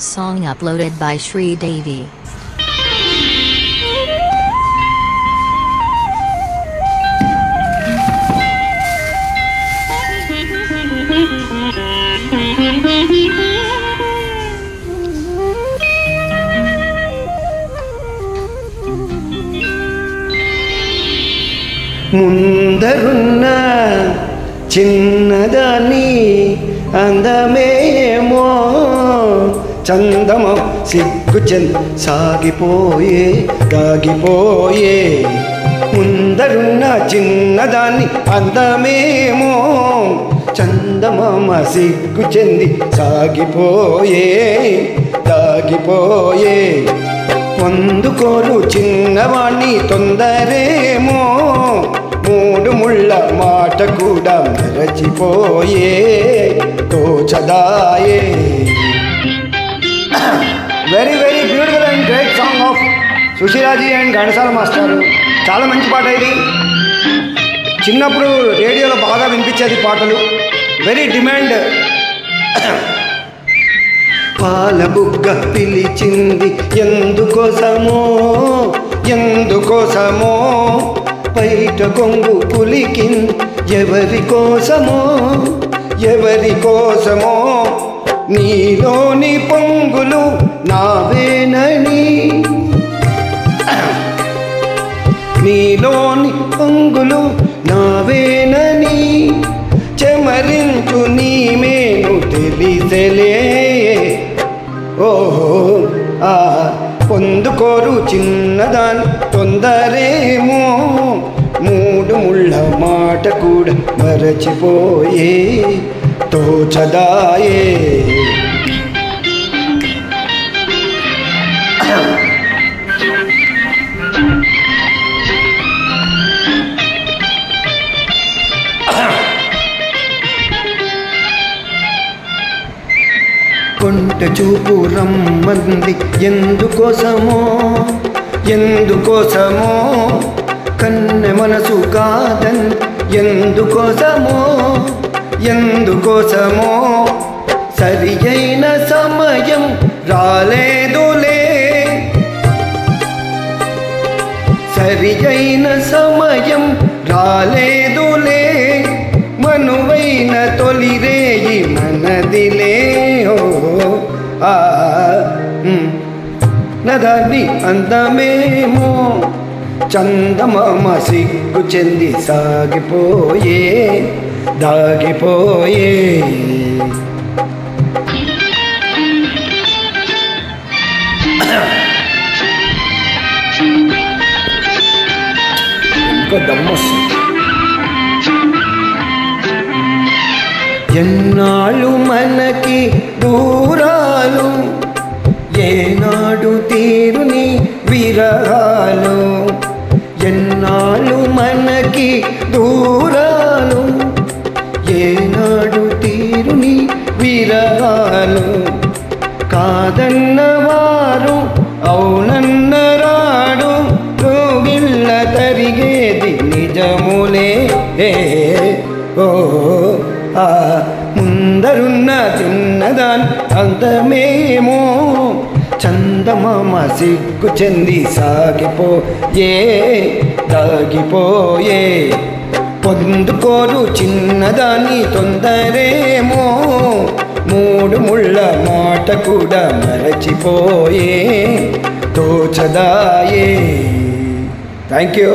Song uploaded by Shri Devi. ముందరున్న చిన్నదాన్ని అందమేమో చందమ సిగ్గు సాగిపోయే దాగిపోయే. ముందరున్న చిన్నదాన్ని అందమేమో చందమామ సిగ్గు చెంది సాగిపోయే దాగిపోయే. పొందుకోరు చిన్నవాణ్ణి తొందరేమో మూడు ముళ్ళ మాట కూడా మరచిపోయే తోచదాయే. Very very beautiful and great song of Susheelaji and Ghantasala master. చాలా మంచి పాట ఇది. చిన్నప్పుడు రేడియోలో బాగా వినిపించేది పాటలు. Very demand. పాల బుగ్గ పిలిచింది ఎందుకోసమో ఎందుకోసమో, బయట కొంగు పులికింది ఎవరి కోసమో ఎవరి కోసమో. నీలోని పొంగులు నావేనని నీలోని పొంగులు నావేనని చెమరించు నీ మేను తెలిసెలే. ఓహో ఆ పొందుకోరు చిన్నదాన్ని తొందరేమో మూడు ముళ్ళ మాట కూడా మరచిపోయే తోచదాయే. కొంట చూపు రమ్మంది ఎందుకోసమో ఎందుకోసమో, కన్నె మనసు కాదని ఎందుకోసమో ఎందుకోసమో. సరి అయిన సమయం రాలేదులే సరి అయిన సమయం రాలేదులే, మనువైన తొలిరేయి మనదిలే. ఆ నదాన్ని అందమేమో చందమామ సిగ్గు చెంది సాగిపోయే దాగిపోయే. ఇంకా దమ్మొస్తుంది. ఎన్నాళ్ళు మనకి దూరాలు, ఏనాడు తీరుని విరహాలు. ఎన్నాళ్ళు మనకి దూరాలు, ఏనాడు తీరుని విరహాలు. కాదన్నవారు అవునన్నరాడు, రోగిళ్ళ తరిగేది నిజములే. ఓ ఆ ముందరున్న చిన్నదాన్ని అందమేమో చందమామ సిగ్గు చెంది సాగిపోయే దాగిపోయే. పొందుకోరు చిన్నదాన్ని తొందరేమో మూడు ముళ్ళ మాట కూడా మరచిపోయే తోచదాయే. Thank you.